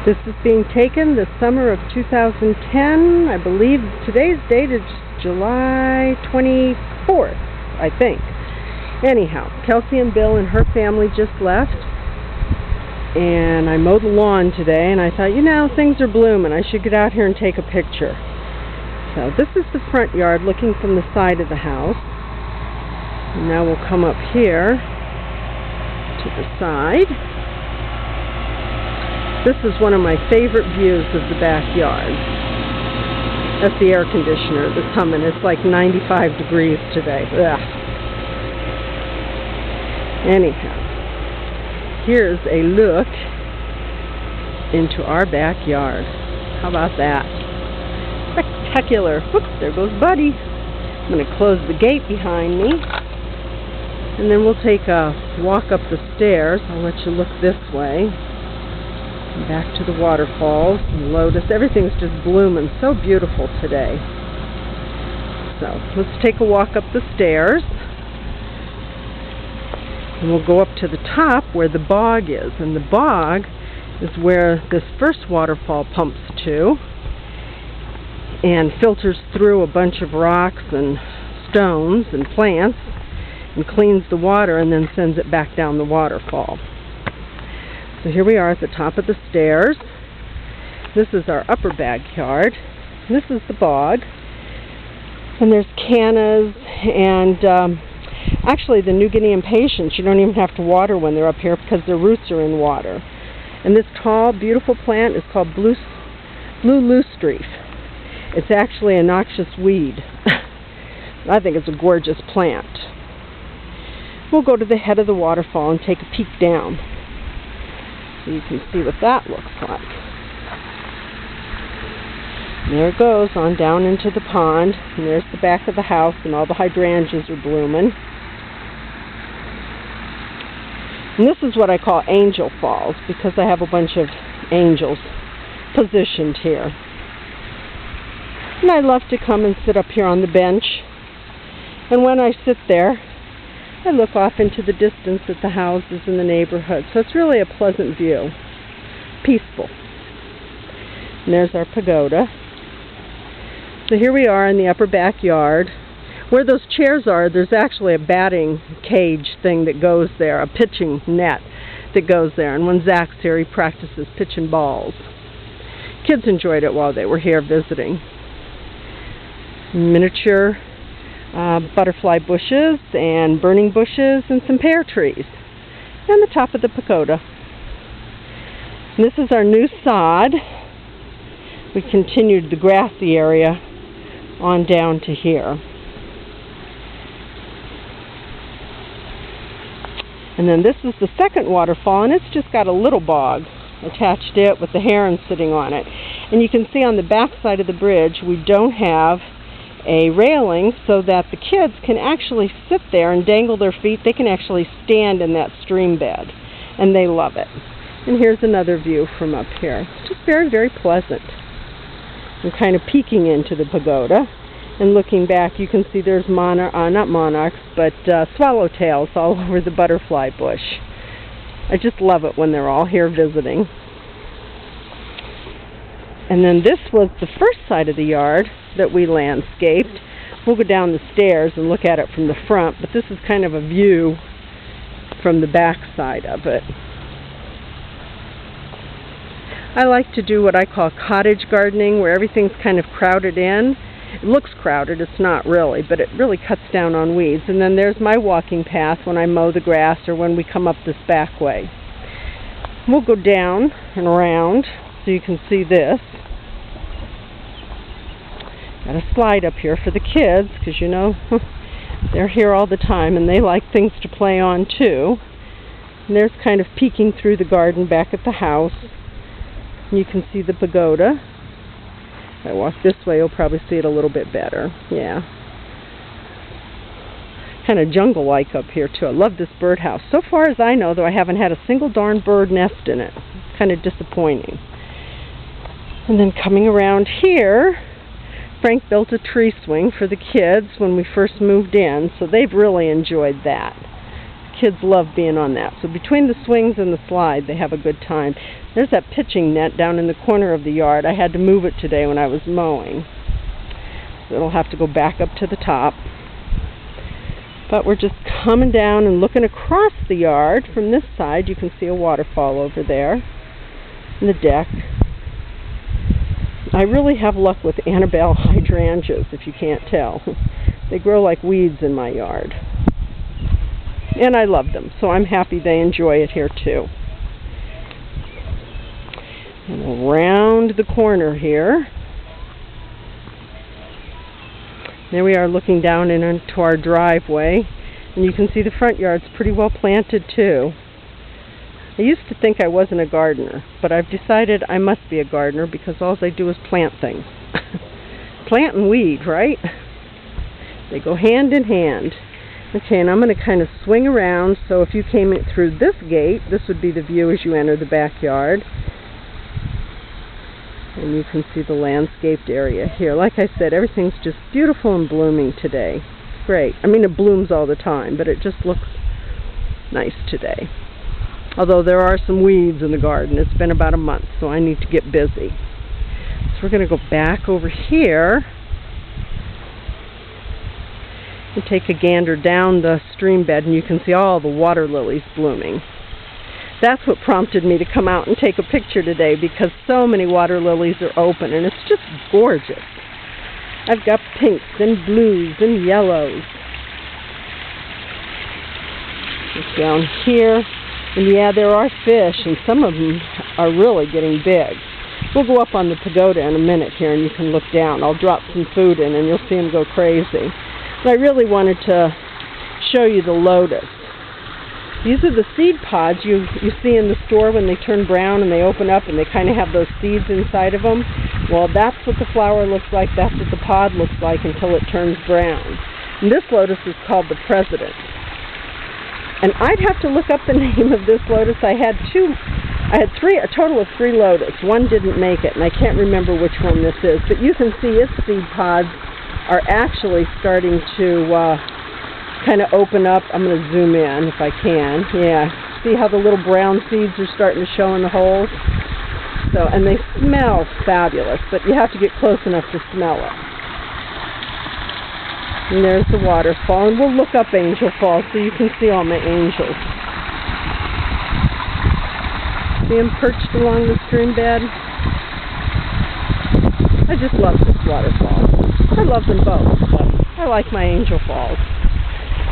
This is being taken the summer of 2010. I believe today's date is July 24th, I think. Anyhow, Kelsey and Bill and her family just left, and I mowed the lawn today, and I thought, things are blooming. I should get out here and take a picture. So this is the front yard looking from the side of the house. And now we'll come up here to the side. This is one of my favorite views of the backyard. That's the air conditioner that's humming. It's like 95 degrees today. Ugh. Anyhow, here's a look into our backyard. How about that? Spectacular. Whoops, there goes Buddy. I'm going to close the gate behind me. And then we'll take a walk up the stairs. I'll let you look this way. Back to the waterfalls and lotus. Everything's just blooming. So beautiful today. So let's take a walk up the stairs. And we'll go up to the top where the bog is. And the bog is where this first waterfall pumps to and filters through a bunch of rocks and stones and plants and cleans the water and then sends it back down the waterfall. So here we are at the top of the stairs. This is our upper backyard. This is the bog. And there's cannas and actually the New Guinea impatiens. You don't even have to water when they're up here because their roots are in water. And this tall, beautiful plant is called blue loosestrief. It's actually a noxious weed. I think it's a gorgeous plant. We'll go to the head of the waterfall and take a peek down. So you can see what that looks like. There it goes on down into the pond. And there's the back of the house and all the hydrangeas are blooming. And this is what I call angel falls because I have a bunch of angels positioned here. And I love to come and sit up here on the bench. And when I sit there, I look off into the distance at the houses in the neighborhood. So it's really a pleasant view. Peaceful. And there's our pagoda. So here we are in the upper backyard. Where those chairs are, there's actually a batting cage thing that goes there, a pitching net that goes there. And when Zach's here, he practices pitching balls. Kids enjoyed it while they were here visiting. Miniature butterfly bushes and burning bushes and some pear trees. And the top of the pagoda. And this is our new sod. We continued the grassy area on down to here. And then this is the second waterfall, and it's just got a little bog attached to it with the heron sitting on it. And you can see on the back side of the bridge we don't have a railing so that the kids can actually sit there and dangle their feet. They can actually stand in that stream bed, and they love it. And here's another view from up here. It's just very, very pleasant. I'm kind of peeking into the pagoda, and looking back you can see there's not monarchs, but swallowtails all over the butterfly bush. I just love it when they're all here visiting. And then this was the first side of the yard that we landscaped. We'll go down the stairs and look at it from the front, but this is kind of a view from the back side of it. I like to do what I call cottage gardening, where everything's kind of crowded in. It looks crowded, it's not really, but it really cuts down on weeds. And then there's my walking path when I mow the grass or when we come up this back way. We'll go down and around so you can see this. Got a slide up here for the kids because they're here all the time and they like things to play on too. And there's kind of peeking through the garden back at the house. And you can see the pagoda. If I walk this way you'll probably see it a little bit better. Yeah. Kind of jungle-like up here too. I love this birdhouse. So far as I know, though, I haven't had a single darn bird nest in it. It's kind of disappointing. And then coming around here, Frank built a tree swing for the kids when we first moved in, so they've really enjoyed that. kids love being on that. So between the swings and the slide, they have a good time. There's that pitching net down in the corner of the yard. I had to move it today when I was mowing. So it'll have to go back up to the top. But we're just coming down and looking across the yard. From this side, you can see a waterfall over there and the deck. I really have luck with Annabelle hydrangeas, if you can't tell. They grow like weeds in my yard. And I love them, so I'm happy they enjoy it here too. And we'll round the corner here. There we are looking down into our driveway. And you can see the front yard's pretty well planted too. I used to think I wasn't a gardener, but I've decided I must be a gardener because all I do is plant things. Plant and weed, right? They go hand in hand. Okay, and I'm going to kind of swing around, so if you came in through this gate, this would be the view as you enter the backyard. And you can see the landscaped area here. Like I said, everything's just beautiful and blooming today. It's great. I mean, it blooms all the time, but it just looks nice today. Although there are some weeds in the garden. It's been about a month, so I need to get busy. So we're going to go back over here and take a gander down the stream bed, and you can see all the water lilies blooming. That's what prompted me to come out and take a picture today, because so many water lilies are open, and it's just gorgeous. I've got pinks and blues and yellows. Just down here. And yeah, there are fish, and some of them are really getting big. We'll go up on the pagoda in a minute here, and you can look down. I'll drop some food in, and you'll see them go crazy. But I really wanted to show you the lotus. These are the seed pods you see in the store when they turn brown and they open up and they kind of have those seeds inside of them. Well, that's what the flower looks like. That's what the pod looks like until it turns brown. And this lotus is called the President. And I'd have to look up the name of this lotus. I had a total of 3 lotus. One didn't make it, and I can't remember which one this is. But you can see its seed pods are actually starting to kind of open up. I'm going to zoom in if I can. Yeah, see how the little brown seeds are starting to show in the holes? So, and they smell fabulous, but you have to get close enough to smell it. And there's the waterfall, and we'll look up Angel Falls so you can see all my angels. See them perched along the stream bed? I just love this waterfall. I love them both, but I like my Angel Falls.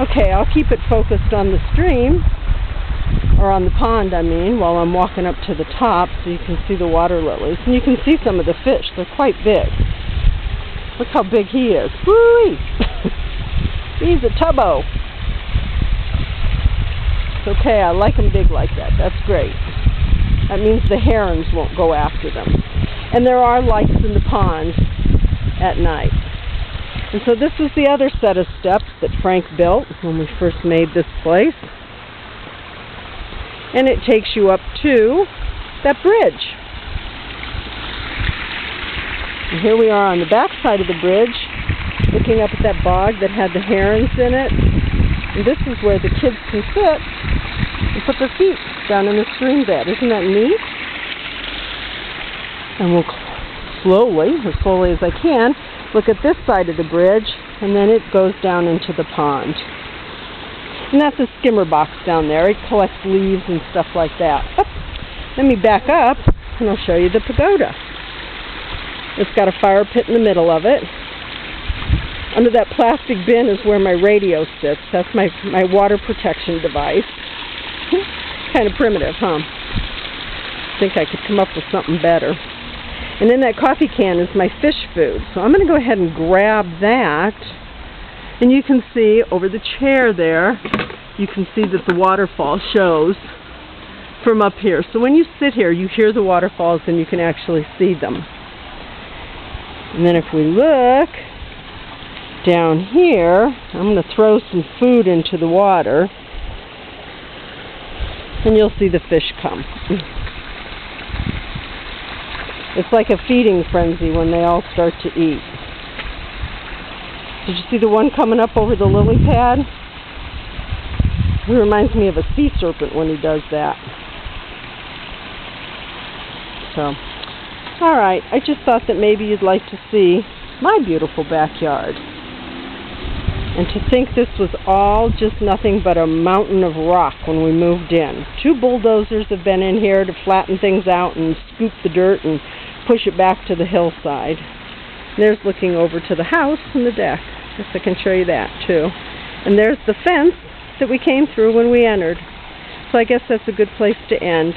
Okay, I'll keep it focused on the stream, or on the pond, I mean, while I'm walking up to the top so you can see the water lilies. And you can see some of the fish. They're quite big. Look how big he is. Woo-wee! He's a tubbo. It's okay, I like them big like that. That's great. That means the herons won't go after them. And there are lights in the pond at night. And so this is the other set of steps that Frank built when we first made this place. And it takes you up to that bridge. And here we are on the back side of the bridge, looking up at that bog that had the herons in it. And this is where the kids can sit and put their feet down in the stream bed. Isn't that neat? And we'll slowly, as slowly as I can, look at this side of the bridge, and then it goes down into the pond. And that's a skimmer box down there. It collects leaves and stuff like that. Oh, let me back up, and I'll show you the pagoda. It's got a fire pit in the middle of it. Under that plastic bin is where my radio sits. That's my water protection device. Kind of primitive, huh? I think I could come up with something better. And in that coffee can is my fish food. So I'm going to go ahead and grab that. And you can see over the chair there, you can see that the waterfall shows from up here. So when you sit here, you hear the waterfalls and you can actually see them. And then if we look down here, I'm going to throw some food into the water, and you'll see the fish come. It's like a feeding frenzy when they all start to eat. Did you see the one coming up over the lily pad? He reminds me of a sea serpent when he does that. So, alright, I just thought that maybe you'd like to see my beautiful backyard. And to think this was all just nothing but a mountain of rock when we moved in. 2 bulldozers have been in here to flatten things out and scoop the dirt and push it back to the hillside. There's looking over to the house and the deck. I guess I can show you that too. And there's the fence that we came through when we entered. So I guess that's a good place to end.